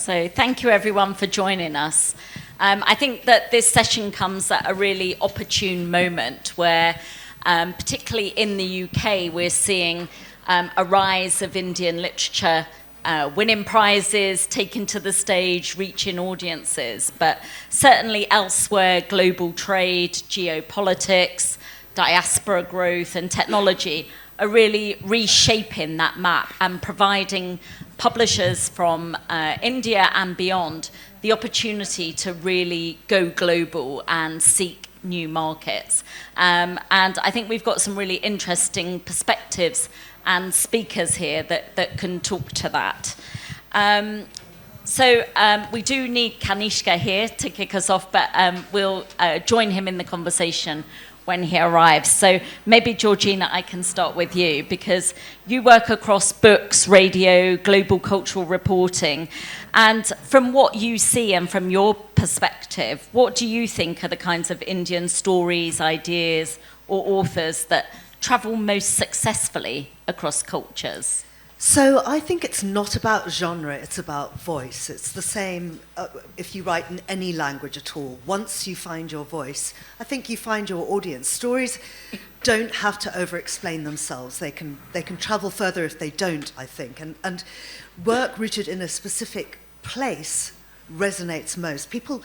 So thank you everyone for joining us. I think that this session comes at a really opportune moment where, particularly in the UK, we're seeing a rise of Indian literature winning prizes, taking to the stage, reaching audiences. But certainly elsewhere, global trade, geopolitics, diaspora growth and technology are really reshaping that map and providing publishers from India and beyond the opportunity to really go global and seek new markets. And I think we've got some really interesting perspectives and speakers here that can talk to that. So we do need Kanishka here to kick us off, but we'll join him in the conversation when he arrives. So maybe, Georgina, I can start with you, because you work across books, radio, global cultural reporting. And from what you see and from your perspective, what do you think are the kinds of Indian stories, ideas, or authors that travel most successfully across cultures? So I think it's not about genre, it's about voice. It's the same if you write in any language at all. Once you find your voice, I think you find your audience. Stories don't have to over-explain themselves. They can travel further if they don't, I think. And work rooted in a specific place resonates most. People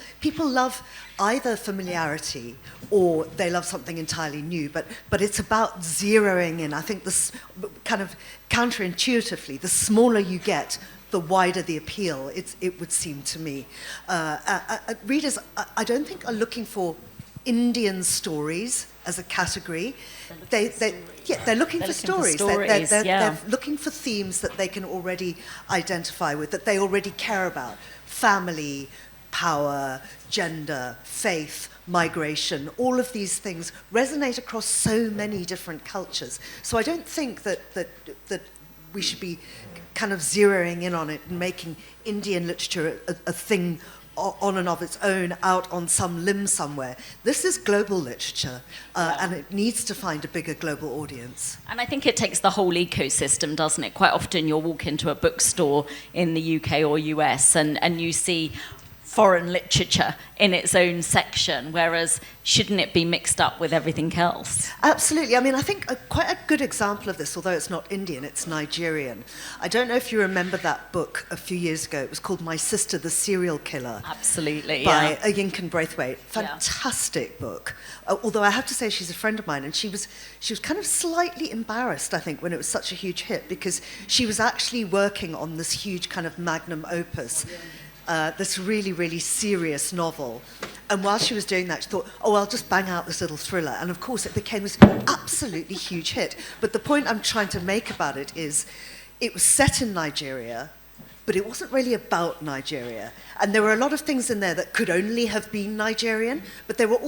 love either familiarity or they love something entirely new, but it's about zeroing in. I think this kind of counterintuitively, the smaller you get, the wider the appeal, it would seem to me. Readers, I don't think are looking for Indian stories as a category. They're looking for stories. They're looking for themes that they can already identify with, that they already care about. Family, power, gender, faith, migration, all of these things resonate across so many different cultures. So I don't think that we should be kind of zeroing in on it and making Indian literature a thing on and of its own, out on some limb somewhere. This is global literature, and it needs to find a bigger global audience. And I think it takes the whole ecosystem, doesn't it? Quite often you'll walk into a bookstore in the UK or US and you see foreign literature in its own section, whereas shouldn't it be mixed up with everything else? Absolutely. I mean, I think quite a good example of this, although it's not Indian, it's Nigerian. I don't know if you remember that book a few years ago. It was called My Sister, the Serial Killer. Absolutely, by Yinkan Braithwaite. Fantastic book. Although I have to say she's a friend of mine, and she was kind of slightly embarrassed, I think, when it was such a huge hit, because she was actually working on this huge kind of magnum opus. This really, really serious novel. And while she was doing that, she thought, I'll just bang out this little thriller. And of course, it became this absolutely huge hit. But the point I'm trying to make about it is, it was set in Nigeria, but it wasn't really about Nigeria. And there were a lot of things in there that could only have been Nigerian, but there was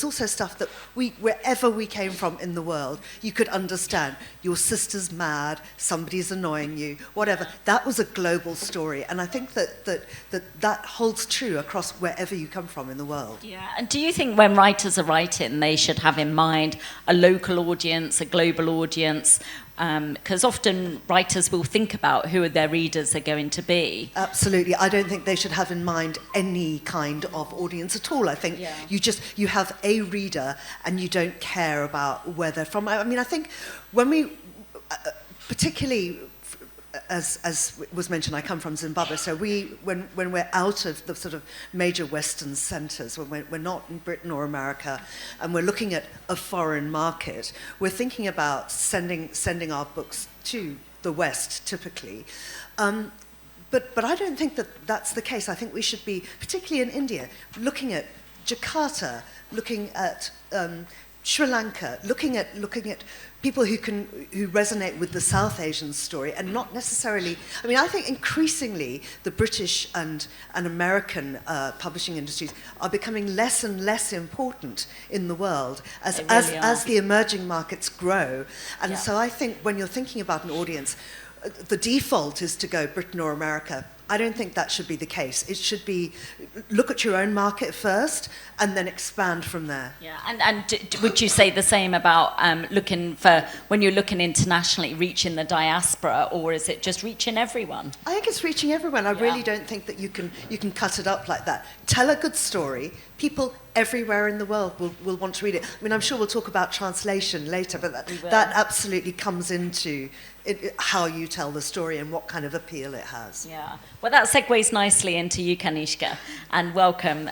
also stuff that wherever we came from in the world, you could understand. Your sister's mad, somebody's annoying you, whatever. That was a global story. And I think that holds true across wherever you come from in the world. Yeah. And do you think when writers are writing, they should have in mind a local audience, a global audience? Because often writers will think about who their readers are going to be. Absolutely. I don't think they should have in mind any kind of audience at all. I think you have a reader and you don't care about where they're from. I mean, I think when we, particularly as was mentioned, I come from Zimbabwe, so when we're out of the sort of major Western centres, when we're not in Britain or America, and we're looking at a foreign market, we're thinking about sending our books to the West, typically. But I don't think that's the case. I think we should be, particularly in India, looking at Jakarta, looking at Sri Lanka, looking at people who resonate with the South Asian story, and not necessarily. I mean, I think increasingly the British and American publishing industries are becoming less and less important in the world as the emerging markets grow. And so I think when you're thinking about an audience, the default is to go Britain or America, I don't think that should be the case. It should be look at your own market first and then expand from there. Yeah, and would you say the same about looking for, when you're looking internationally, reaching the diaspora, or is it just reaching everyone? I think it's reaching everyone. I really don't think that you can cut it up like that. Tell a good story. People everywhere in the world will want to read it. I mean, I'm sure we'll talk about translation later, but that absolutely comes into how you tell the story and what kind of appeal it has. Yeah, well, that segues nicely into you, Kanishka, and welcome.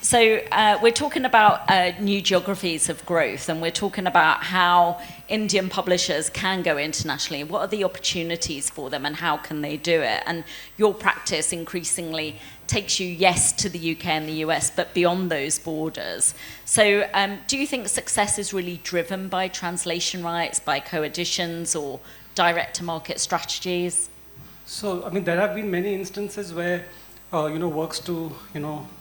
So we're talking about new geographies of growth, and we're talking about how Indian publishers can go internationally. What are the opportunities for them, and how can they do it? And your practice increasingly takes you, yes, to the UK and the US, but beyond those borders. So do you think success is really driven by translation rights, by co-editions, or direct-to-market strategies? So, I mean, there have been many instances where, works to,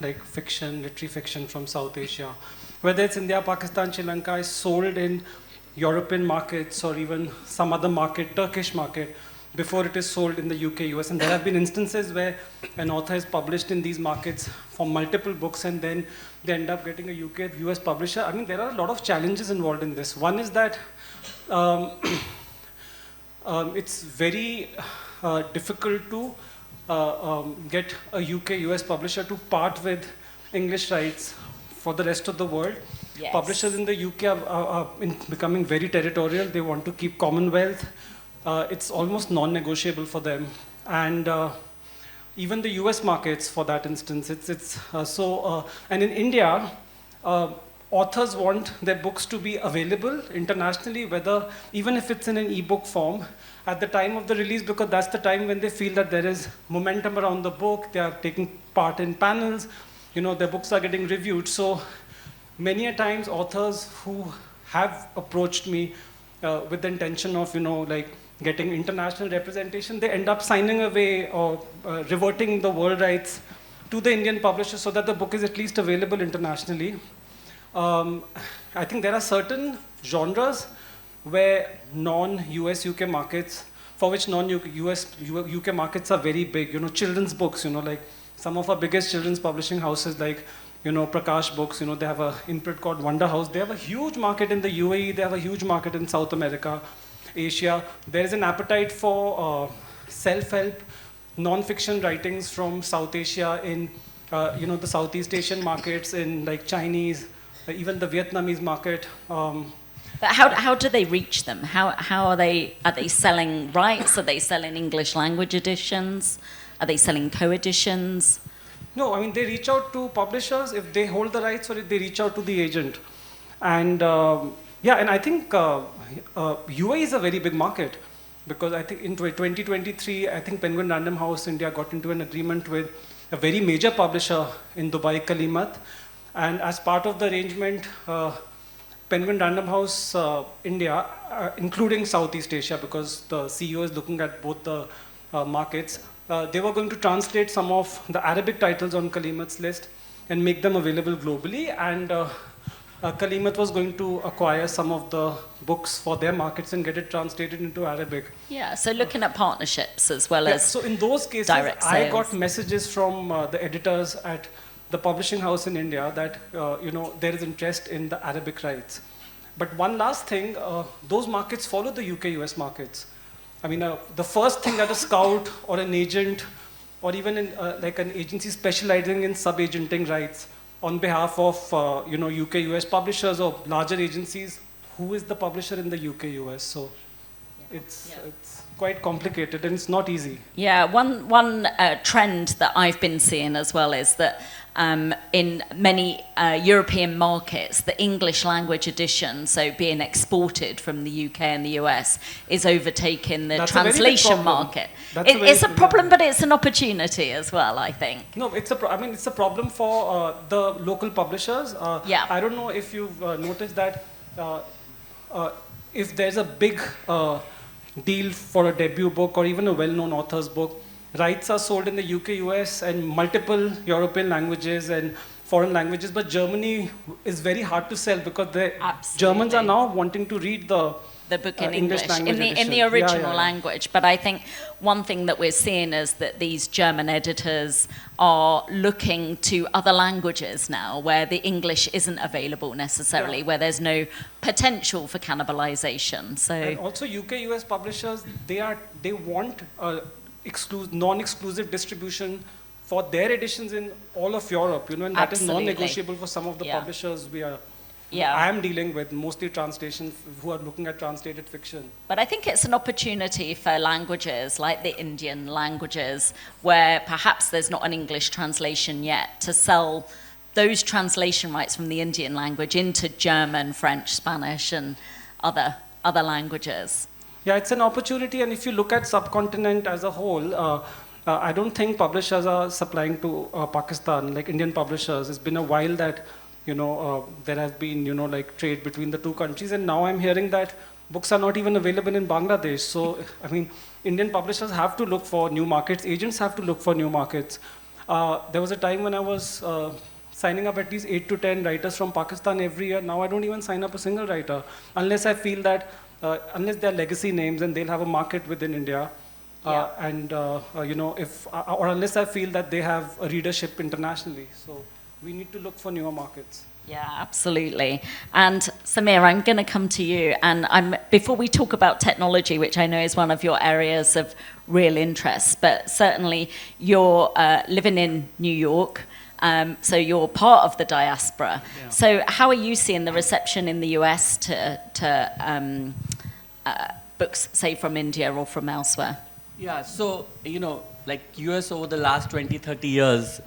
like fiction, literary fiction from South Asia, whether it's India, Pakistan, Sri Lanka, is sold in European markets or even some other market, Turkish market, before it is sold in the UK, US. And there have been instances where an author is published in these markets for multiple books and then they end up getting a UK, US publisher. I mean, there are a lot of challenges involved in this. One is that it's very difficult to get a UK, US publisher to part with English rights for the rest of the world. Yes. Publishers in the UK are becoming very territorial. They want to keep Commonwealth. It's almost non-negotiable for them. And even the US markets, for that instance, and in India, authors want their books to be available internationally, whether, even if it's in an ebook form, at the time of the release, because that's the time when they feel that there is momentum around the book, they are taking part in panels, their books are getting reviewed. So many a times authors who have approached me with the intention of, getting international representation, they end up signing away or reverting the world rights to the Indian publisher so that the book is at least available internationally. I think there are certain genres where non-US UK markets, for which non-US UK markets are very big. Children's books, like some of our biggest children's publishing houses, like Prakash Books, they have an imprint called Wonder House. They have a huge market in the UAE. They have a huge market in South America, Asia. There is an appetite for self-help, non-fiction writings from South Asia in, the Southeast Asian markets, in like Chinese, even the Vietnamese market. But how do they reach them? How are they selling rights? Are they selling English language editions? Are they selling co-editions? No, I mean, they reach out to publishers if they hold the rights, or if they reach out to the agent. And and I think UAE is a very big market, because I think in 2023, I think Penguin Random House India got into an agreement with a very major publisher in Dubai, Kalimat. And as part of the arrangement, Penguin Random House India, including Southeast Asia, because the CEO is looking at both the markets, they were going to translate some of the Arabic titles on Kalimat's list and make them available globally. And Kalimat was going to acquire some of the books for their markets and get it translated into Arabic. Yeah, so looking at partnerships as well as so in those cases, I got messages from the editors at the publishing house in India that there is interest in the Arabic rights. But one last thing, those markets follow the UK-US markets. I mean, the first thing that a scout or an agent, or even like an agency specializing in sub-agenting rights on behalf of UK-US publishers or larger agencies, who is the publisher in the UK-US? So it's quite complicated and it's not easy. Yeah, one trend that I've been seeing as well is that in many European markets, the English language edition, so being exported from the UK and the US, is overtaking the translation market. It's a problem, but it's an opportunity as well, I think. No, it's a problem for the local publishers. I don't know if you've noticed that if there's a big deal for a debut book or even a well-known author's book, rights are sold in the UK, US, and multiple European languages and foreign languages, but Germany is very hard to sell because the Germans are now wanting to read the the book in English English, language in edition. the original language. But I think one thing that we're seeing is that these German editors are looking to other languages now, where the English isn't available necessarily, where there's no potential for cannibalization. So and also UK US publishers, they want non-exclusive distribution for their editions in all of Europe, and that is non-negotiable for some of the publishers I am dealing with, mostly translation, who are looking at translated fiction. But I think it's an opportunity for languages like the Indian languages, where perhaps there's not an English translation yet, to sell those translation rights from the Indian language into German, French, Spanish, and other languages. Yeah, it's an opportunity, and if you look at subcontinent as a whole, I don't think publishers are supplying to Pakistan, like Indian publishers. It's been a while that there has been, like trade between the two countries, and now I'm hearing that books are not even available in Bangladesh. So, I mean, Indian publishers have to look for new markets, agents have to look for new markets. There was a time when I was signing up at least 8 to 10 writers from Pakistan every year. Now I don't even sign up a single writer, unless I feel that, unless they're legacy names and they'll have a market within India. Or unless I feel that they have a readership internationally. So we need to look for newer markets. Yeah, absolutely. And Samir, I'm going to come to you. And before we talk about technology, which I know is one of your areas of real interest, but certainly you're living in New York, so you're part of the diaspora. Yeah. So how are you seeing the reception in the US to books, say, from India or from elsewhere? Yeah, so, like US over the last 20, 30 years,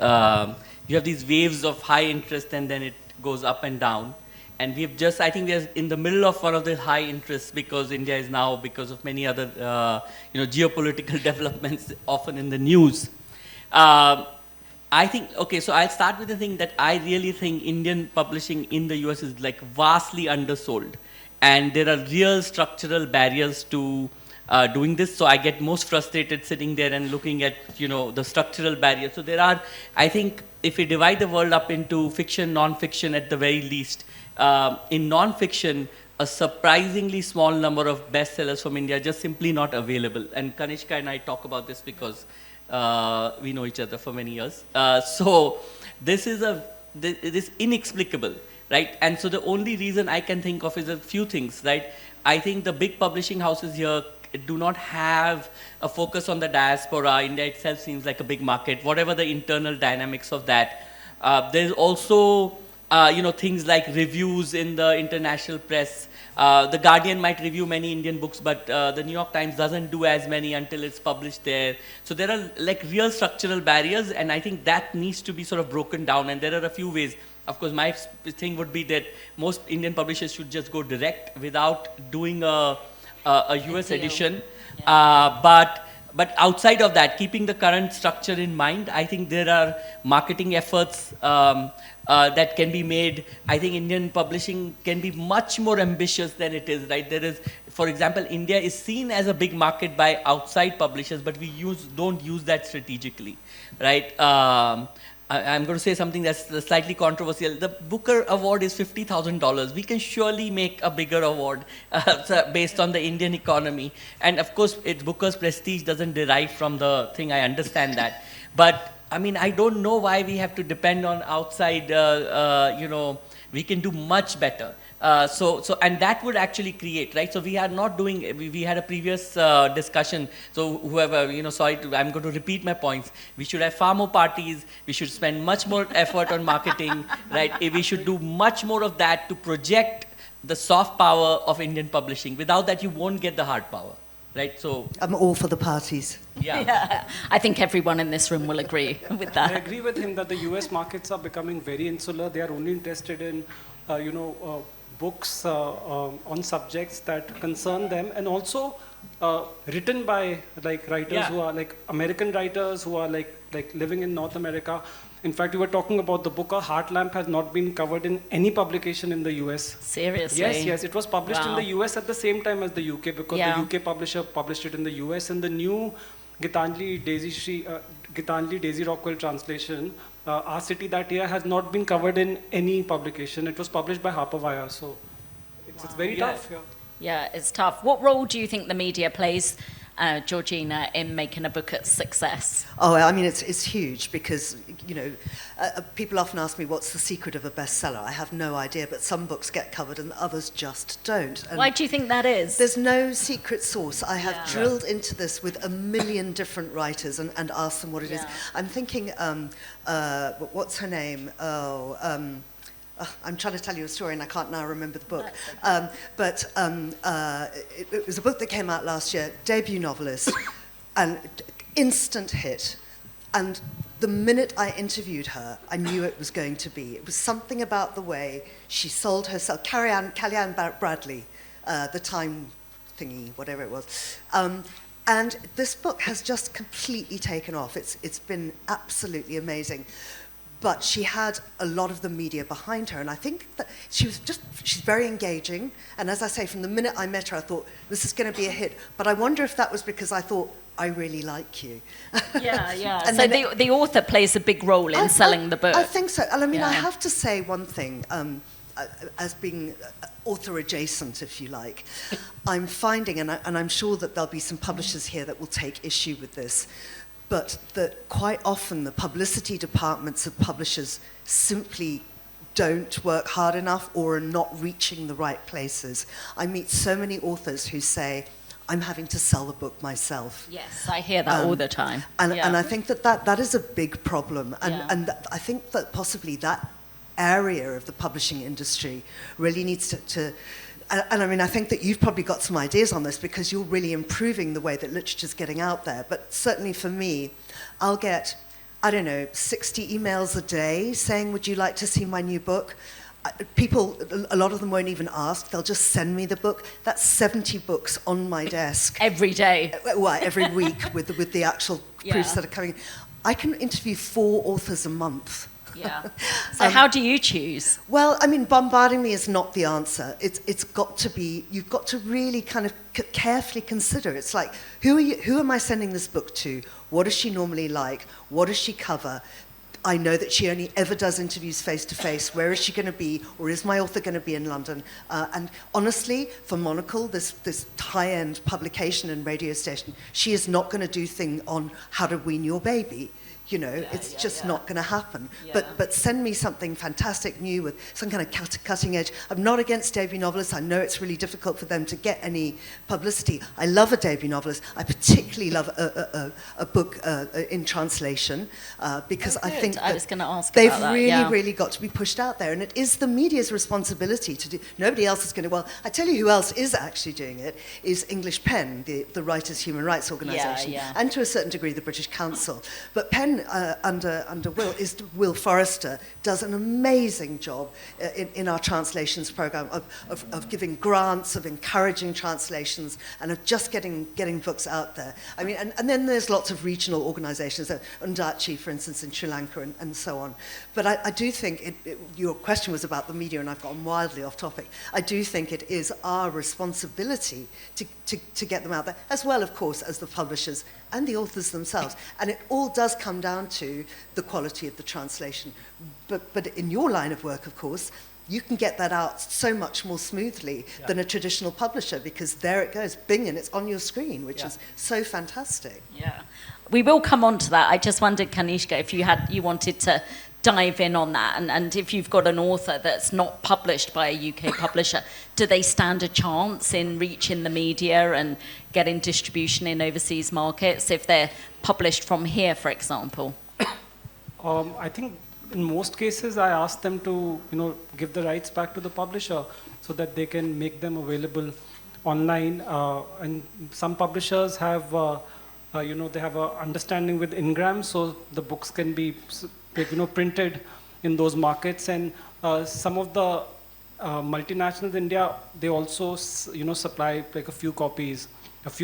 you have these waves of high interest and then it goes up and down. And I think we're in the middle of one of the high interests, because India is now, because of many other, geopolitical developments often in the news. I think, so I'll start with the thing that I really think Indian publishing in the US is like vastly undersold. And there are real structural barriers to doing this, so I get most frustrated sitting there and looking at, the structural barriers. So there are, I think, if we divide the world up into fiction, non-fiction at the very least, in non-fiction, a surprisingly small number of bestsellers from India are just simply not available. And Kanishka and I talk about this because we know each other for many years. So this is this inexplicable, right? And so the only reason I can think of is a few things, right? I think the big publishing houses here do not have a focus on the diaspora. India itself seems like a big market, whatever the internal dynamics of that. There's also, things like reviews in the international press. The Guardian might review many Indian books, but the New York Times doesn't do as many until it's published there. So there are like real structural barriers, and I think that needs to be sort of broken down, and there are a few ways. Of course, my thing would be that most Indian publishers should just go direct without doing a US edition. Yeah. But outside of that, keeping the current structure in mind, I think there are marketing efforts that can be made. I think Indian publishing can be much more ambitious than it is, right? There is, for example, India is seen as a big market by outside publishers, but we don't use that strategically, right? I'm going to say something that's slightly controversial. The Booker Award is $50,000. We can surely make a bigger award based on the Indian economy. And of course, Booker's prestige doesn't derive from the thing. I understand that. But I mean, I don't know why we have to depend on outside, we can do much better. And that would actually create, right? So we are not doing, we had a previous discussion. So whoever, I'm going to repeat my points. We should have far more parties. We should spend much more effort on marketing, right? We should do much more of that to project the soft power of Indian publishing. Without that, you won't get the hard power. Right, so I'm all for the parties. Yeah. I think everyone in this room will agree with that. I agree with him that the US markets are becoming very insular. They are only interested in, books on subjects that concern them, and also written by like writers who are like American writers who are like living in North America. In fact, we were talking about the book, Heartlamp has not been covered in any publication in the US. Seriously? Yes. It was published in the US at the same time as the UK, because the UK publisher published it in the US, and the new Gitanjali Daisy Rockwell translation, Our City That Year, has not been covered in any publication. It was published by Harper Wire, so it's very tough. Yeah. Yeah, it's tough. What role do you think the media plays, Georgina, in making a book a success? Oh, I mean, it's huge because, people often ask me what's the secret of a bestseller. I have no idea, but some books get covered and others just don't. And why do you think that is? there's no secret sauce. I have drilled into this with a million different writers and asked them what it is. I'm thinking, what's her name? I'm trying to tell you a story and I can't now remember the book. It was a book that came out last year, debut novelist, and instant hit. And the minute I interviewed her, I knew it was going to be. It was something about the way she sold herself. Kellyanne Bradley, the Time thingy, whatever it was. And this book has just completely taken off. It's been absolutely amazing. But she had a lot of the media behind her, and I think that she's very engaging. And as I say, from the minute I met her, I thought, this is going to be a hit. But I wonder if that was because I thought, I really like you. Yeah. So the author plays a big role in selling the book. I think so. And I mean, I have to say one thing, as being author adjacent, if you like, I'm finding, and I'm sure that there'll be some publishers here that will take issue with this, but that quite often the publicity departments of publishers simply don't work hard enough or are not reaching the right places. I meet so many authors who say, I'm having to sell the book myself. Yes, I hear that all the time. And I think that is a big problem. And I think that possibly that area of the publishing industry really needs to and I mean, I think that you've probably got some ideas on this because you're really improving the way that literature's getting out there. But certainly for me, I'll get, 60 emails a day saying, would you like to see my new book? People, a lot of them won't even ask. They'll just send me the book. That's 70 books on my desk. Every day. Well, every week with the actual proofs that are coming. I can interview 4 authors a month. Yeah. So how do you choose? Well, I mean, bombarding me is not the answer. It's got to be, you've got to really kind of carefully consider. It's like, who am I sending this book to? What is she normally like? What does she cover? I know that she only ever does interviews face-to-face. Where is she going to be? Or is my author going to be in London? And honestly, for Monocle, this high-end publication and radio station, she is not going to do thing on how to wean your baby. It's just not going to happen. Yeah. But send me something fantastic new with some kind of cutting edge. I'm not against debut novelists. I know it's really difficult for them to get any publicity. I love a debut novelist. I particularly love a book in translation because I think I was going to ask they've about that. really got to be pushed out there. And it is the media's responsibility to do. Nobody else is going to. Well, I tell you who else is actually doing it is English PEN, the Writers' Human Rights Organisation, and to a certain degree the British Council. But PEN under Will Forrester does an amazing job in our translations program of giving grants, of encouraging translations, and of just getting books out there. I mean, and then there's lots of regional organisations, Undachi, for instance, in Sri Lanka, and so on. But I do think your question was about the media, and I've gone wildly off topic. I do think it is our responsibility to get them out there, as well, of course, as the publishers and the authors themselves. And it all does come down to the quality of the translation. But in your line of work, of course, you can get that out so much more smoothly than a traditional publisher, because there it goes, bing, and it's on your screen, which is so fantastic. Yeah. We will come on to that. I just wondered, Kanishka, if you wanted to dive in on that, and if you've got an author that's not published by a UK publisher, do they stand a chance in reaching the media and getting distribution in overseas markets if they're published from here, for example? I think in most cases I ask them to give the rights back to the publisher so that they can make them available online, and some publishers have they have an understanding with Ingram, so the books can be printed in those markets. And some of the multinationals in India, they also supply like a few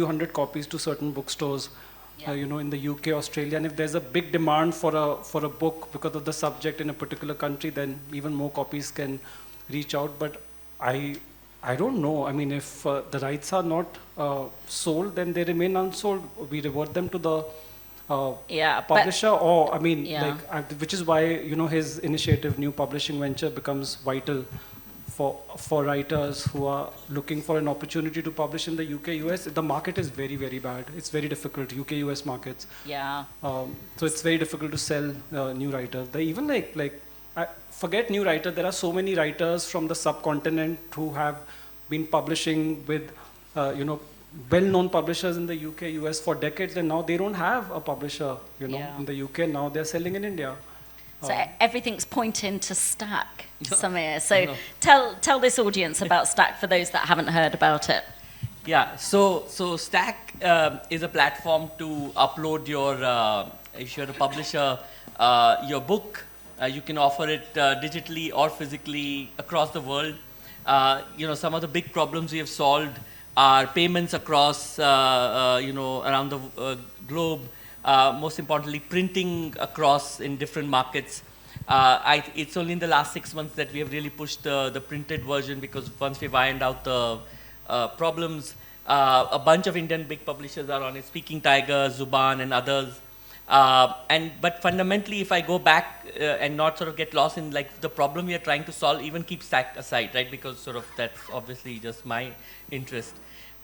hundred copies to certain bookstores in the UK, Australia. And if there's a big demand for a book because of the subject in a particular country, then even more copies can reach out. But I don't know. I mean, if the rights are not sold, then they remain unsold. We revert them to the publisher, or I mean, which is why his initiative, New Publishing Venture, becomes vital for writers who are looking for an opportunity to publish in the UK, US, the market is very, very bad. It's very difficult, UK, US markets. Yeah. So it's very difficult to sell new writers. They even forget new writer. There are so many writers from the subcontinent who have been publishing with, well-known publishers in the UK, US for decades, and now they don't have a publisher, in the UK. Now they're selling in India. So everything's pointing to Stack, Samir. So tell this audience about Stack for those that haven't heard about it. Yeah, so Stack is a platform to upload your, if you're a publisher, your book. You can offer it digitally or physically across the world. Some of the big problems we have solved are payments across, around the globe. Most importantly, printing across in different markets. It's only in the last 6 months that we have really pushed the printed version, because once we've ironed out the problems, a bunch of Indian big publishers are on it, Speaking Tiger, Zuban, and others. But fundamentally, if I go back and not sort of get lost in like the problem we are trying to solve, even keep Stack aside, right? Because sort of that's obviously just my interest.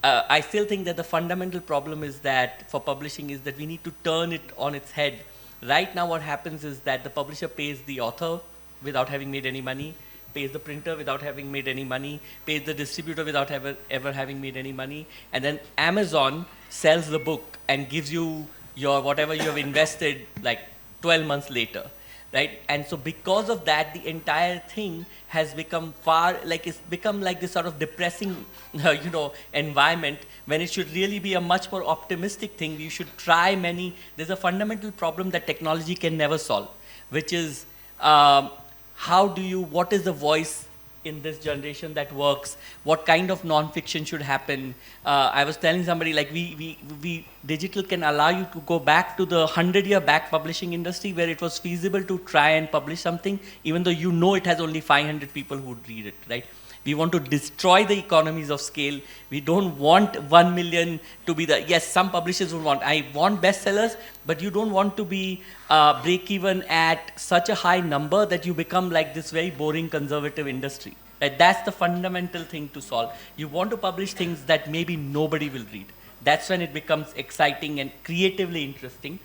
I still think that the fundamental problem is that for publishing is that we need to turn it on its head. Right now what happens is that the publisher pays the author without having made any money, pays the printer without having made any money, pays the distributor without ever having made any money, and then Amazon sells the book and gives you your whatever you have invested like 12 months later. Right? And so because of that, the entire thing has become it's become like this sort of depressing, environment, when it should really be a much more optimistic thing. You should try there's a fundamental problem that technology can never solve, which is what is the voice in this generation that works? What kind of non-fiction should happen? I was telling somebody like we digital can allow you to go back to the 100-year back publishing industry where it was feasible to try and publish something, even though it has only 500 people who would read it, right? We want to destroy the economies of scale. We don't want 1 million to be yes, some publishers would I want bestsellers, but you don't want to be break even at such a high number that you become like this very boring conservative industry. Right? That's the fundamental thing to solve. You want to publish things that maybe nobody will read. That's when it becomes exciting and creatively interesting.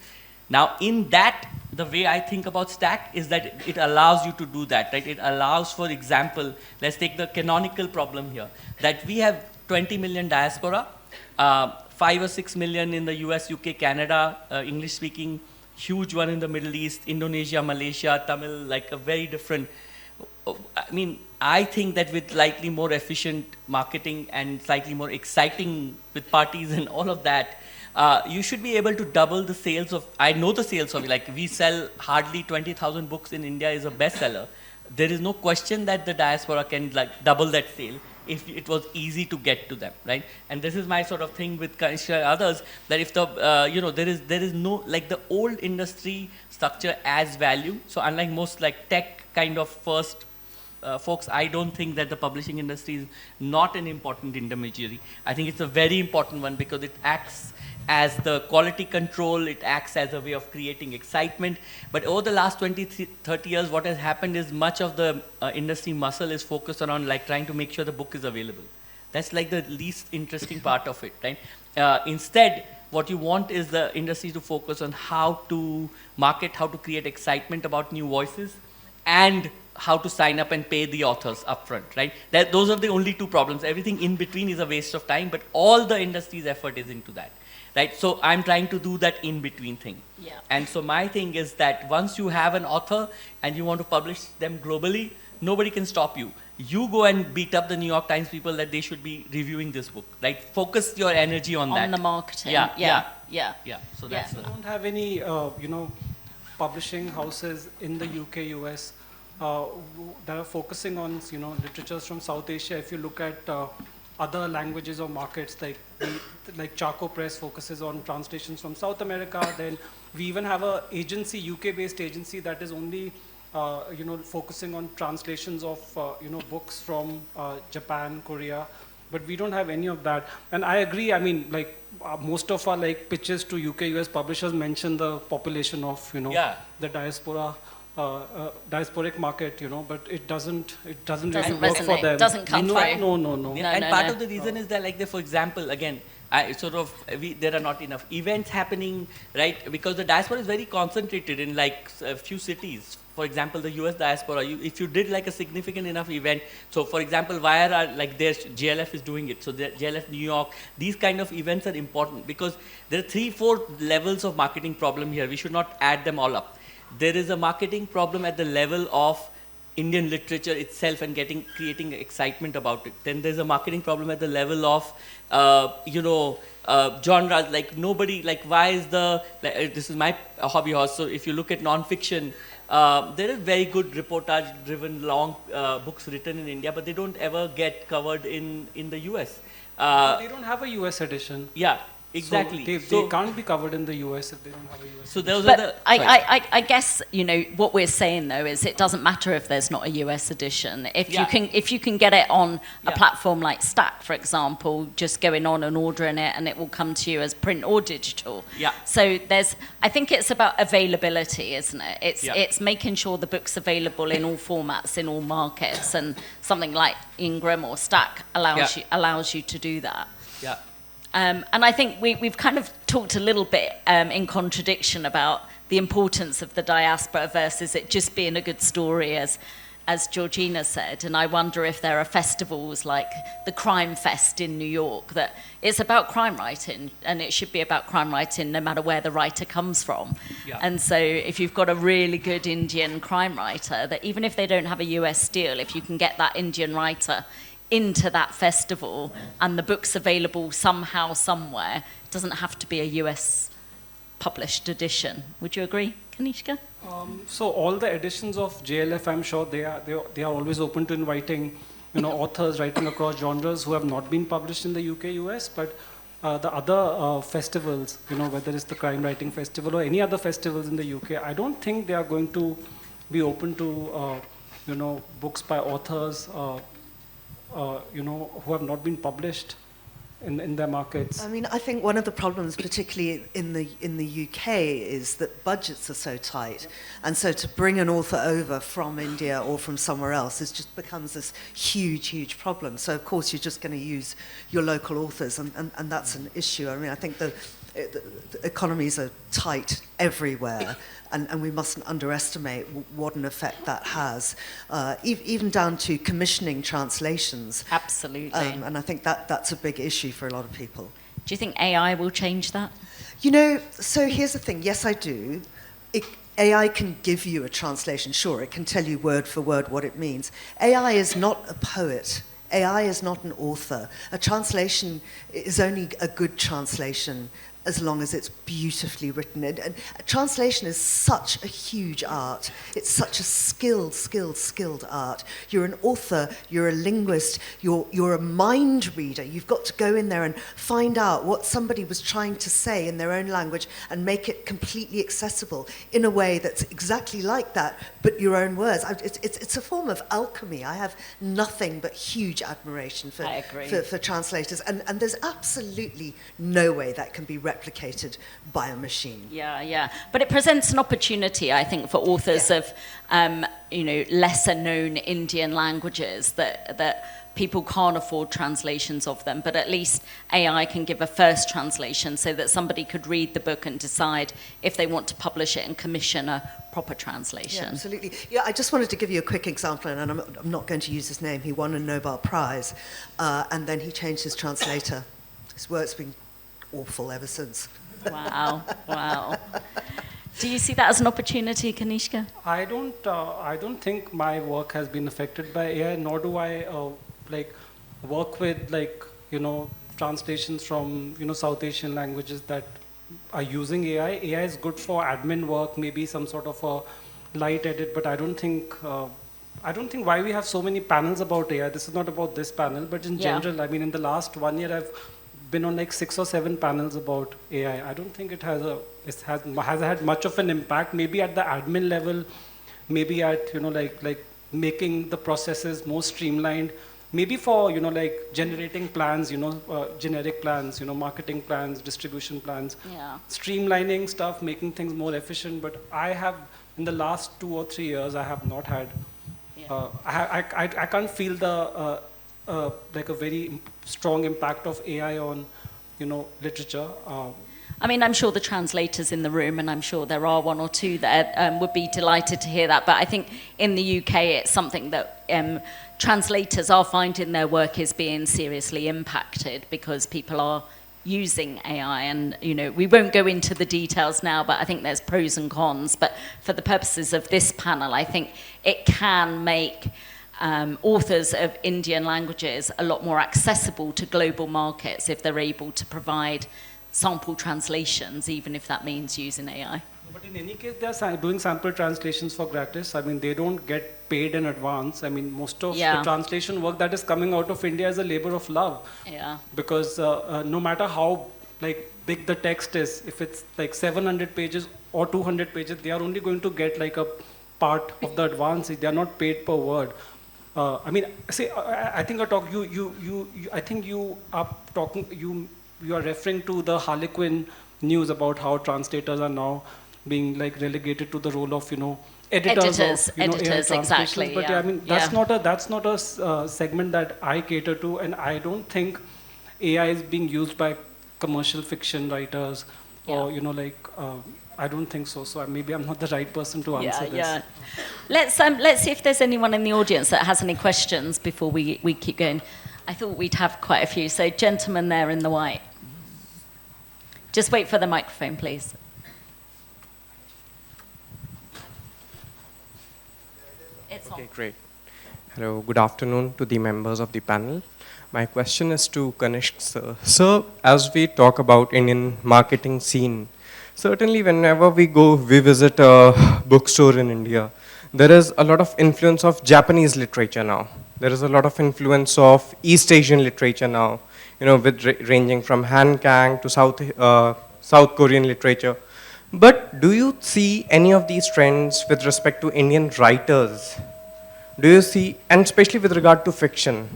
Now, in that, the way I think about Stack is that it allows you to do that, right? It allows, for example, let's take the canonical problem here, that we have 20 million diaspora, 5 or 6 million in the US, UK, Canada, English-speaking, huge one in the Middle East, Indonesia, Malaysia, Tamil, like a very different. I think that with slightly more efficient marketing and slightly more exciting with parties and all of that, you should be able to double the sales of, I know the sales of, like we sell hardly 20,000 books in India is a bestseller. There is no question that the diaspora can like double that sale if it was easy to get to them, right? And this is my sort of thing with Kanishka and others, that if the, there is no, like the old industry structure adds value. So unlike most like tech kind of first folks, I don't think that the publishing industry is not an important intermediary. I think it's a very important one because it acts as the quality control, it acts as a way of creating excitement. But over the last 20, 30 years, what has happened is much of the industry muscle is focused around like trying to make sure the book is available. That's like the least interesting part of it, right? Instead, what you want is the industry to focus on how to market, how to create excitement about new voices, and how to sign up and pay the authors upfront, right? Those are the only two problems. Everything in between is a waste of time, but all the industry's effort is into that, right? So I'm trying to do that in-between thing. Yeah. And so my thing is that once you have an author and you want to publish them globally, nobody can stop you. You go and beat up the New York Times people that they should be reviewing this book, right? Focus your energy on that. On the marketing. Yeah. So that's we don't have any, publishing houses in the UK, US that are focusing on, literatures from South Asia. If you look at other languages or markets, like Charco Press focuses on translations from South America. Then we even have a agency, UK-based agency that is only, focusing on translations of, books from Japan, Korea. But we don't have any of that. And I agree, most of our pitches to UK, US publishers mention the population of, the diaspora. diasporic market, but it doesn't really Doesn't work for resonate, them. doesn't come No, through. no. Yeah, and part of the reason is that, like, for example, again, there are not enough events happening, right? Because the diaspora is very concentrated in like a few cities. For example, the US diaspora, if you did like a significant enough event, so for example, Wire are like JLF is doing it, so JLF New York, these kind of events are important because there are 3-4 levels of marketing problem here. We should not add them all up. There is a marketing problem at the level of Indian literature itself and creating excitement about it. Then there's a marketing problem at the level of, genres. Like nobody, like why is this is my hobby horse. So if you look at non-fiction, there is very good reportage-driven long books written in India, but they don't ever get covered in the US. They don't have a US edition. Yeah. Exactly. So they can't be covered in the US if they don't have a US. So those but are the. I guess what we're saying though is it doesn't matter if there's not a US edition. If you can get it on a platform like Stack, for example, just going on and ordering it, and it will come to you as print or digital. Yeah. So I think it's about availability, isn't it? It's making sure the book's available in all formats, in all markets, and something like Ingram or Stack allows you to do that. Yeah. And I think we've kind of talked a little bit in contradiction about the importance of the diaspora versus it just being a good story, as Georgina said. And I wonder if there are festivals like the Crime Fest in New York that it's about crime writing, and it should be about crime writing no matter where the writer comes from. Yeah. And so if you've got a really good Indian crime writer, that even if they don't have a US deal, if you can get that Indian writer into that festival and the book's available somehow, somewhere, it doesn't have to be a US published edition. Would you agree, Kanishka? So all the editions of JLF, I'm sure they are always open to inviting authors writing across genres who have not been published in the UK, US, but the other festivals, whether it's the Crime Writing Festival or any other festivals in the UK, I don't think they are going to be open to books by authors who have not been published in their markets. I mean, I think one of the problems, particularly in the UK, is that budgets are so tight, and so to bring an author over from India or from somewhere else just becomes this huge problem. So of course you're just going to use your local authors, and that's an issue. I mean, I think the economies are tight everywhere, and we mustn't underestimate what an effect that has, even down to commissioning translations. Absolutely. And I think that's a big issue for a lot of people. Do you think AI will change that? So here's the thing. Yes, I do. AI can give you a translation, sure. It can tell you word for word what it means. AI is not a poet. AI is not an author. A translation is only a good translation as long as it's beautifully written. And translation is such a huge art. It's such a skilled art. You're an author, you're a linguist, you're a mind reader. You've got to go in there and find out what somebody was trying to say in their own language and make it completely accessible in a way that's exactly like that, but your own words. It's a form of alchemy. I have nothing but huge admiration for translators. And there's absolutely no way that can be replicated by a machine. Yeah. But it presents an opportunity, I think, for authors of, lesser known Indian languages that people can't afford translations of them, but at least AI can give a first translation so that somebody could read the book and decide if they want to publish it and commission a proper translation. Yeah, absolutely. Yeah, I just wanted to give you a quick example, and I'm not going to use his name. He won a Nobel Prize, and then he changed his translator. His work's been awful ever since. Wow. Do you see that as an opportunity, Kanishka? I don't think my work has been affected by AI, nor do I work with translations from South Asian languages that are using AI. AI is good for admin work, maybe some sort of a light edit, but I don't think why we have so many panels about AI. This is not about this panel, but in general, I mean, in the last 1 year, I've been on 6 or 7 panels about AI. I don't think it has had much of an impact. Maybe at the admin level, maybe at making the processes more streamlined. Maybe for generating plans, generic plans, marketing plans, distribution plans, streamlining stuff, making things more efficient. But I have in the last 2 or 3 years, I have not had. Yeah. I can't feel the like a very strong impact of AI on, literature. I mean, I'm sure the translators in the room, and I'm sure there are one or two that would be delighted to hear that. But I think in the UK, it's something that translators are finding their work is being seriously impacted because people are using AI. And, we won't go into the details now, but I think there's pros and cons. But for the purposes of this panel, I think it can make authors of Indian languages a lot more accessible to global markets if they're able to provide sample translations, even if that means using AI. But in any case, they are doing sample translations for gratis. I mean, they don't get paid in advance. I mean, most of the translation work that is coming out of India is a labor of love. Yeah. Because no matter how big the text is, if it's like 700 pages or 200 pages, they are only going to get like a part of the advance. They are not paid per word. I mean, say, I think I think you are talking, you are referring to the Harlequin news about how translators are now being relegated to the role of editors of AI translations. Exactly. But I mean that's not a segment that I cater to, and I don't think AI is being used by commercial fiction writers or I don't think so. So maybe I'm not the right person to answer this. Yeah. Let's see if there's anyone in the audience that has any questions before we keep going. I thought we'd have quite a few. So gentleman there in the white. Just wait for the microphone, please. It's Okay, on. great. Hello, good afternoon to the members of the panel. My question is to Kanishka sir. Sir, as we talk about Indian marketing scene, certainly whenever we visit a bookstore in India, there is a lot of influence of Japanese literature now. There is a lot of influence of East Asian literature now, with ranging from Han Kang to South Korean literature. But do you see any of these trends with respect to Indian writers? Do you see, and especially with regard to fiction?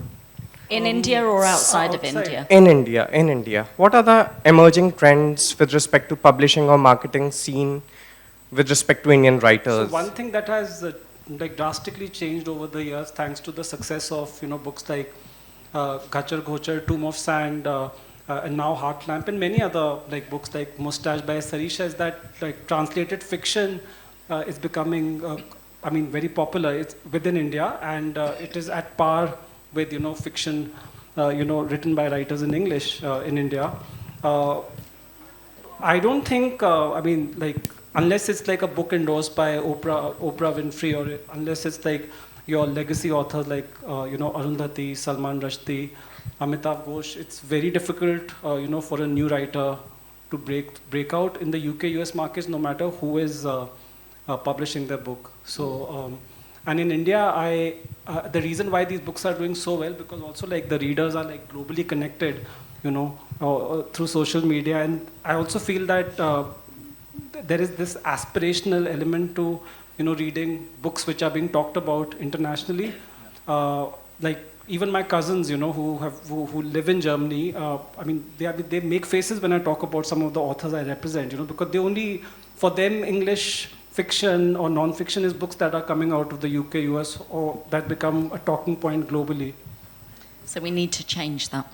In India or outside of India? In India. What are the emerging trends with respect to publishing or marketing scene with respect to Indian writers? So one thing that has drastically changed over the years, thanks to the success of books like Ghachar Ghochar, Tomb of Sand, and now Heartlamp, and many other books like Mustache by Sarisha, is that translated fiction is becoming, very popular. It's within India, and it is at par with fiction, written by writers in English in India. I don't think, unless it's a book endorsed by Oprah Winfrey, or unless it's your legacy authors Arundhati, Salman Rushdie, Amitav Ghosh, it's very difficult, for a new writer to break out in the UK, US markets, no matter who is publishing their book. So, and in India, the reason why these books are doing so well, because also the readers are globally connected, through social media, and I also feel that there is this aspirational element to reading books which are being talked about internationally. Even my cousins, who live in Germany, they make faces when I talk about some of the authors I represent, because for them, English fiction or non-fiction is books that are coming out of the UK, US, or that become a talking point globally. So we need to change that.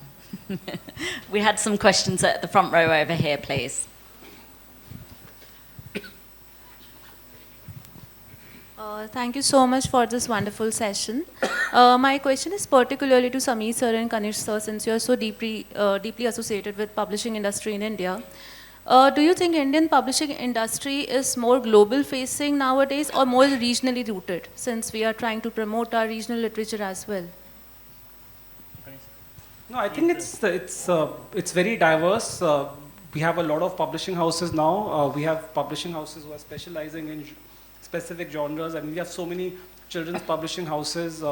We had some questions at the front row over here, please. Thank you so much for this wonderful session. My question is particularly to Samir sir and Kanishka sir, since you are so deeply associated with publishing industry in India. Do you think Indian publishing industry is more global facing nowadays or more regionally rooted, since we are trying to promote our regional literature as well? No, I think it's very diverse. We have a lot of publishing houses now. We have publishing houses who are specializing in specific genres. I mean, we have so many children's publishing houses.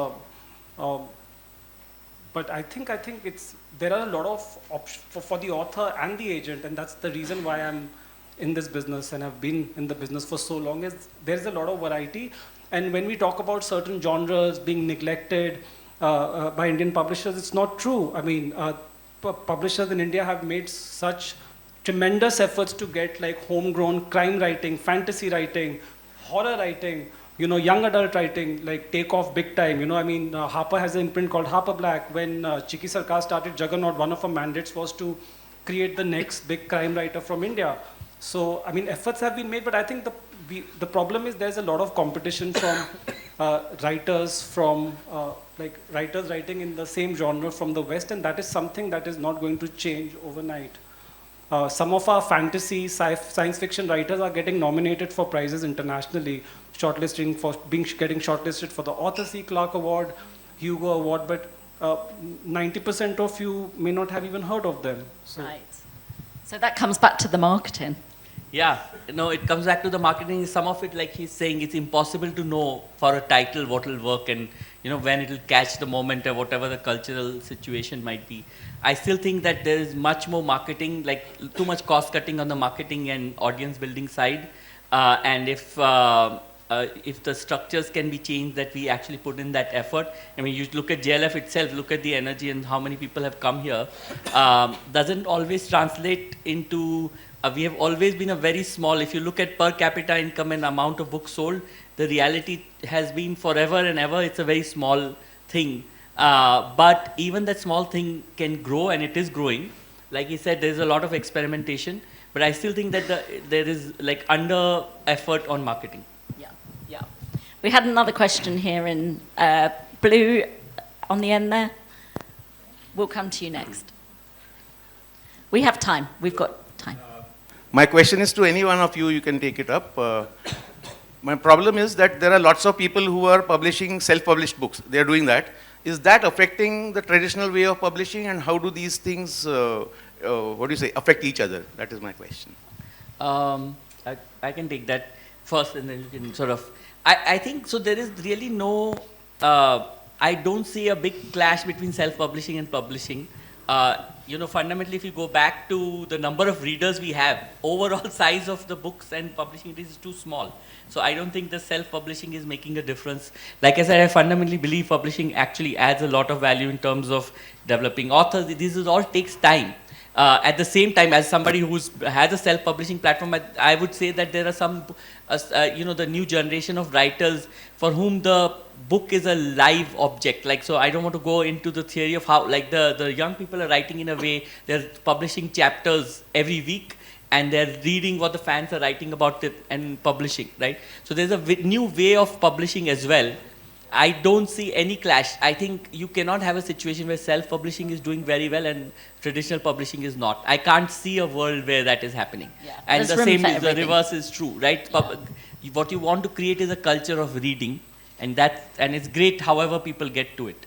But I think there are a lot of options for the author and the agent, and that's the reason why I'm in this business and have been in the business for so long, is there's a lot of variety. And when we talk about certain genres being neglected by Indian publishers, it's not true. I mean, publishers in India have made such tremendous efforts to get homegrown crime writing, fantasy writing, horror writing, young adult writing, like take off big time. Harper has an imprint called Harper Black. When Chiki Sarkar started Juggernaut, one of her mandates was to create the next big crime writer from India. So, efforts have been made, but I think the problem is there's a lot of competition from writers from writers writing in the same genre from the West, and that is something that is not going to change overnight. Some of our fantasy, science fiction writers are getting nominated for prizes internationally, getting shortlisted for the Arthur C. Clarke Award, Hugo Award, but 90% of you may not have even heard of them. So. Right. So that comes back to the marketing. Yeah, it comes back to the marketing. Some of it, like he's saying, it's impossible to know for a title what will work and when it will catch the moment or whatever the cultural situation might be. I still think that there is much more marketing, like too much cost cutting on the marketing and audience building side. And if the structures can be changed, that we actually put in that effort. You look at JLF itself, look at the energy and how many people have come here. Doesn't always translate into. We have always been a very small, if you look at per capita income and amount of books sold, the reality has been forever and ever, it's a very small thing. But even that small thing can grow, and it is growing. Like he said, there's a lot of experimentation, but I still think that there is like under effort on marketing. Yeah. We had another question here in blue on the end there. We'll come to you next. We have time. We've got time. My question is to any one of you, you can take it up. My problem is that there are lots of people who are publishing self-published books. They are doing that. Is that affecting the traditional way of publishing, and how do these things, affect each other? That is my question. I can take that first, and then you can sort of. I think so. There is really no. I don't see a big clash between self-publishing and publishing. Fundamentally, if you go back to the number of readers we have, overall size of the books and publishing it is too small. So I don't think the self-publishing is making a difference. Like I said, I fundamentally believe publishing actually adds a lot of value in terms of developing authors. This all takes time. At the same time, as somebody who has a self-publishing platform, I would say that there are some, the new generation of writers for whom the book is a live object. So I don't want to go into the theory of how, the young people are writing in a way, they're publishing chapters every week, and they're reading what the fans are writing about it and publishing, right? So there's a new way of publishing as well. I don't see any clash. I think you cannot have a situation where self-publishing is doing very well and traditional publishing is not. I can't see a world where that is happening. Yeah. And There's the same, the reverse is true, right? Yeah. What you want to create is a culture of reading, and it's great however people get to it.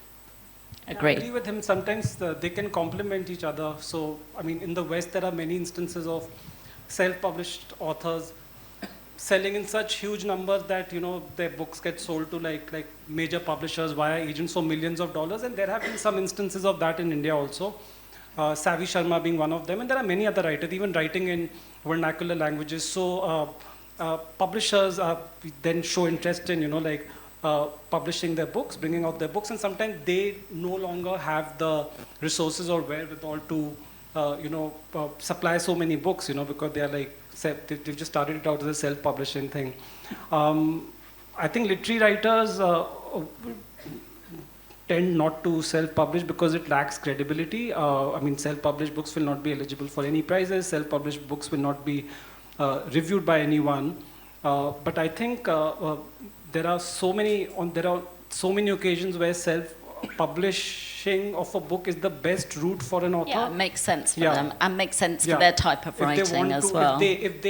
Agree. I agree with him. Sometimes they can complement each other. So, in the West, there are many instances of self-published authors selling in such huge numbers that their books get sold to like major publishers via agents for millions of dollars, and there have been some instances of that in India also. Savi Sharma being one of them, and there are many other writers even writing in vernacular languages. So publishers then show interest in publishing their books, bringing out their books, and sometimes they no longer have the resources or wherewithal to supply so many books, because they are they've just started it out as a self-publishing thing. I think literary writers tend not to self-publish because it lacks credibility. Self-published books will not be eligible for any prizes. Self-published books will not be reviewed by anyone. But I think there are so many occasions where self-publishing of a book is the best route for an author. Yeah, it makes sense for them and makes sense for their type of writing as well. If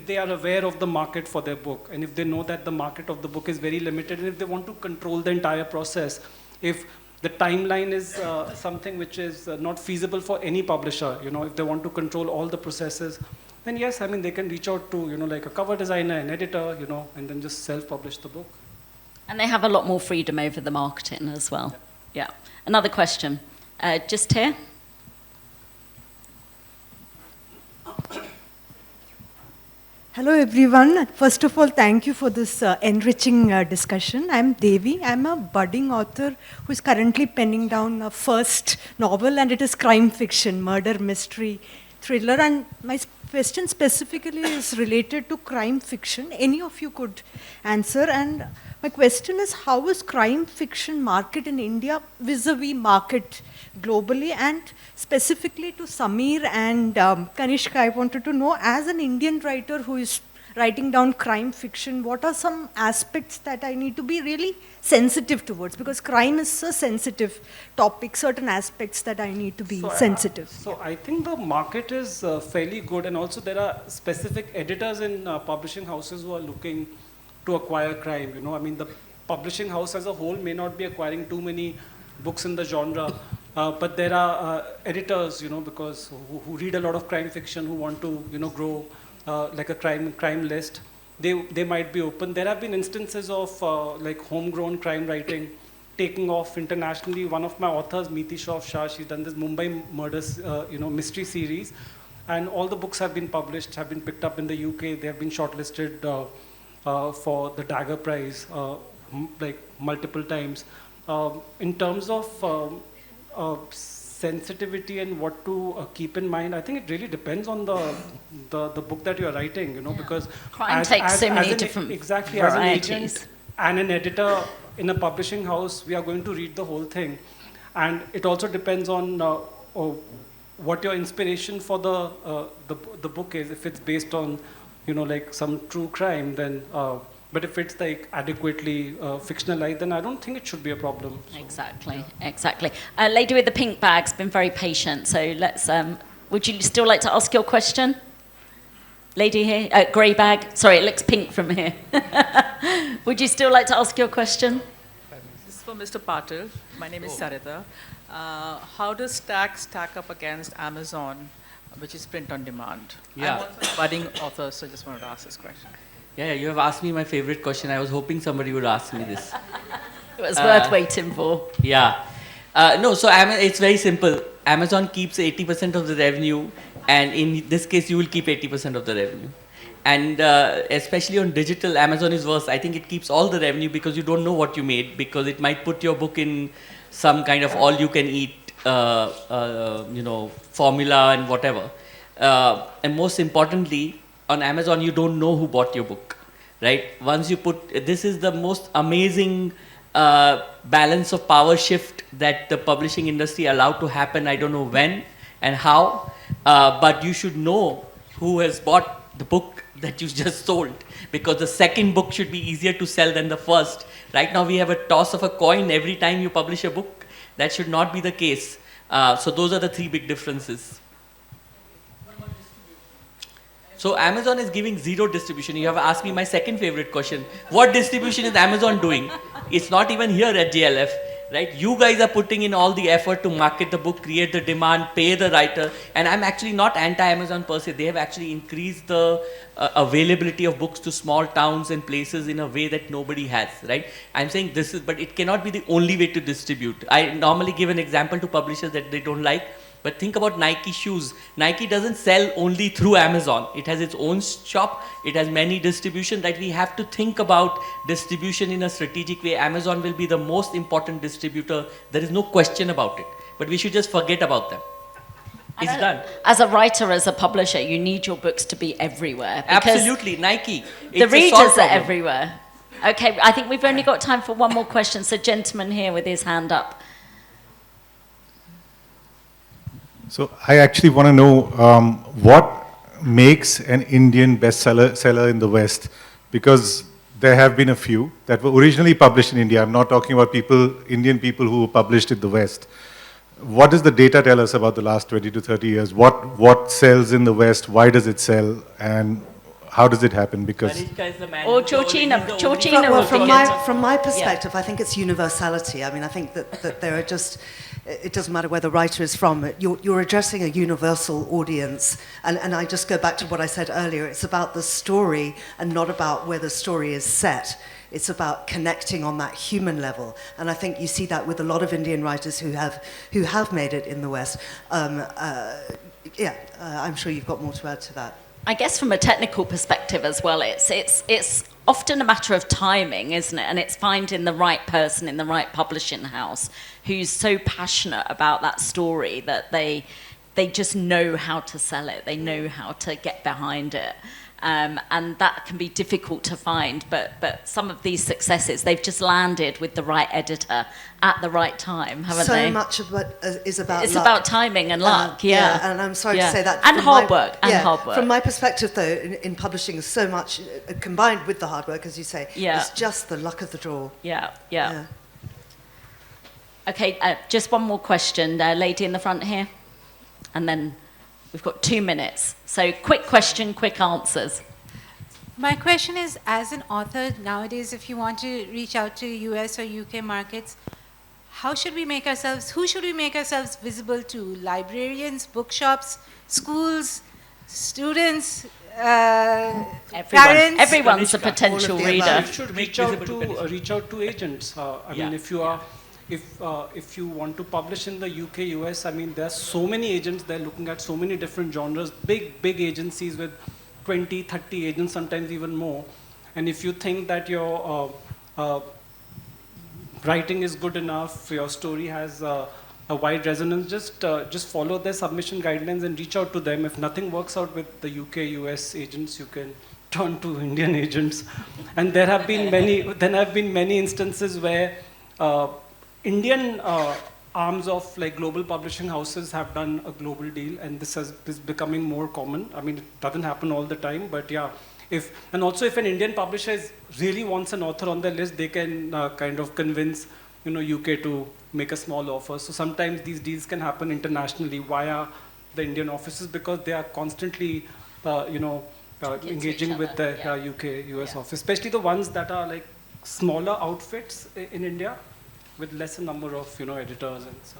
they are aware of the market for their book, and if they know that the market of the book is very limited, and if they want to control the entire process, if the timeline is something which is not feasible for any publisher, if they want to control all the processes, then yes, they can reach out to, like a cover designer, an editor, and then just self-publish the book. And they have a lot more freedom over the marketing as well. Yeah. Another question. Just here. Hello everyone. First of all, thank you for this enriching discussion. I'm Devi. I'm a budding author who is currently penning down a first novel, and it is crime fiction, murder, mystery, thriller. And my question specifically is related to crime fiction. Any of you could answer. And my question is, how is crime fiction market in India vis-a-vis market globally? And specifically to Samir and Kanishka, I wanted to know, as an Indian writer who is writing down crime fiction, what are some aspects that I need to be really sensitive towards? Because crime is a sensitive topic, certain aspects that I need to be sensitive. So I think the market is fairly good, and also there are specific editors in publishing houses who are looking to acquire crime. You know, I mean, the publishing house as a whole may not be acquiring too many books in the genre, but there are editors, you know, because who read a lot of crime fiction, who want to, you know, grow like a crime list. They might be open. There have been instances of like homegrown crime writing taking off internationally. One of my authors, Meeti Shah, she's done this Mumbai Murders, you know, mystery series, and all the books have been published, have been picked up in the UK. They have been shortlisted for the Dagger Prize like multiple times. In terms of sensitivity and what to keep in mind, I think it really depends on the book that you're writing, you know, because crime takes so many different exactly varieties. As an agent and an editor in a publishing house, we are going to read the whole thing, and it also depends on what your inspiration for the book is. If it's based on, you know, like some true crime, then but if it's like adequately fictionalized, then I don't think it should be a problem. So, exactly, yeah. Exactly. Lady with the pink bag's been very patient, so let's, would you still like to ask your question? Lady here, grey bag, sorry, it looks pink from here. Would you still like to ask your question? This is for Mr. Patil. My name is Sarita. How does TAG stack up against Amazon, which is print on demand? Yeah. I'm also a budding author, so I just wanted to ask this question. Yeah, you have asked me my favorite question. I was hoping somebody would ask me this. It was worth waiting for. Yeah. No, so it's very simple. Amazon keeps 80% of the revenue, and in this case, you will keep 80% of the revenue. And especially on digital, Amazon is worse. I think it keeps all the revenue because you don't know what you made, because it might put your book in some kind of all-you-can-eat, you know, formula and whatever. And most importantly, on Amazon, you don't know who bought your book, right? Once you put, this is the most amazing balance of power shift that the publishing industry allowed to happen. I don't know when and how, but you should know who has bought the book that you just sold, because the second book should be easier to sell than the first. Right now, we have a toss of a coin every time you publish a book. That should not be the case. So those are the three big differences. So Amazon is giving zero distribution. You have asked me my second favorite question. What distribution is Amazon doing? It's not even here at JLF, right? You guys are putting in all the effort to market the book, create the demand, pay the writer. And I'm actually not anti-Amazon per se. They have actually increased the availability of books to small towns and places in a way that nobody has, right? I'm saying this is, but it cannot be the only way to distribute. I normally give an example to publishers that they don't like. But think about Nike shoes. Nike doesn't sell only through Amazon. It has its own shop. It has many distribution, that we have to think about distribution in a strategic way. Amazon will be the most important distributor. There is no question about it. But we should just forget about them. It's done. As a writer, as a publisher, you need your books to be everywhere. Absolutely, Nike. The readers are everywhere. Okay, I think we've only got time for one more question. So, gentleman here with his hand up. So I actually want to know what makes an Indian bestseller in the West, because there have been a few that were originally published in India. I'm not talking about Indian people who were published in the West. What does the data tell us about the last 20 to 30 years? What sells in the West? Why does it sell? And how does it happen? Because or Georgina well, from my perspective, I think it's universality. I mean, I think that there are just, it doesn't matter where the writer is from. You're addressing a universal audience, and I just go back to what I said earlier. It's about the story and not about where the story is set. It's about connecting on that human level, and I think you see that with a lot of Indian writers who have made it in the West. I'm sure you've got more to add to that. I guess from a technical perspective as well, it's often a matter of timing, isn't it? And it's finding the right person in the right publishing house who's so passionate about that story that they they just know how to sell it. They know how to get behind it. And that can be difficult to find, but some of these successes, they've just landed with the right editor at the right time, haven't they? So much of what is about It's luck. about timing and luck, yeah. And I'm sorry to say that. And from hard my- work, and hard work. From my perspective, though, in publishing, so much combined with the hard work, as you say, it's just the luck of the draw. Yeah. Okay, just one more question, lady in the front here, and then we've got 2 minutes. So quick question, quick answers. My question is, as an author, nowadays, if you want to reach out to US or UK markets, who should we make ourselves visible to? Librarians, bookshops, schools, students, parents? Everyone's a potential reader. You should reach out to agents. I mean, if you want to publish in the UK, US, I mean, there are so many agents. They're looking at so many different genres. Big agencies with 20, 30 agents, sometimes even more. And if you think that your writing is good enough, your story has a wide resonance, just follow their submission guidelines and reach out to them. If nothing works out with the UK, US agents, you can turn to Indian agents. And there have been many instances where Indian arms of like global publishing houses have done a global deal, and this is becoming more common. I mean, it doesn't happen all the time, but yeah. And also if an Indian publisher really wants an author on their list, they can kind of convince UK to make a small offer. So sometimes these deals can happen internationally via the Indian offices because they are constantly engaging with the UK, US office, especially the ones that are like smaller outfits in India with lesser number of editors and so.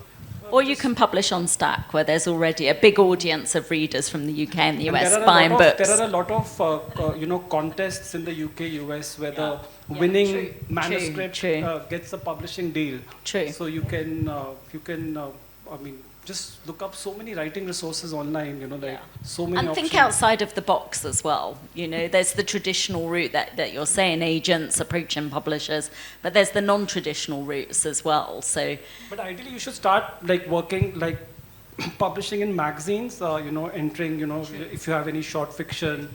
Or you can publish on Stack, where there's already a big audience of readers from the UK and the US buying books. There are a lot of contests in the UK, US where the winning manuscript gets a publishing deal. True. So you can I mean, just look up so many writing resources online, so many And options. think outside of the box as well. There's the traditional route that you're saying, agents approaching publishers, but there's the non-traditional routes as well. So, but ideally, you should start working publishing in magazines. Entering. If you have any short fiction,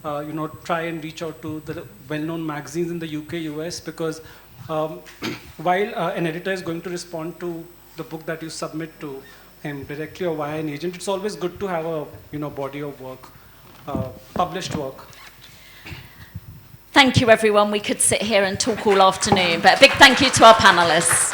try and reach out to the well-known magazines in the UK, US, because while an editor is going to respond to the book that you submit to him directly or via an agent, it's always good to have a body of work, published work. thank you, everyone. We could sit here and talk all afternoon, but a big thank you to our panelists.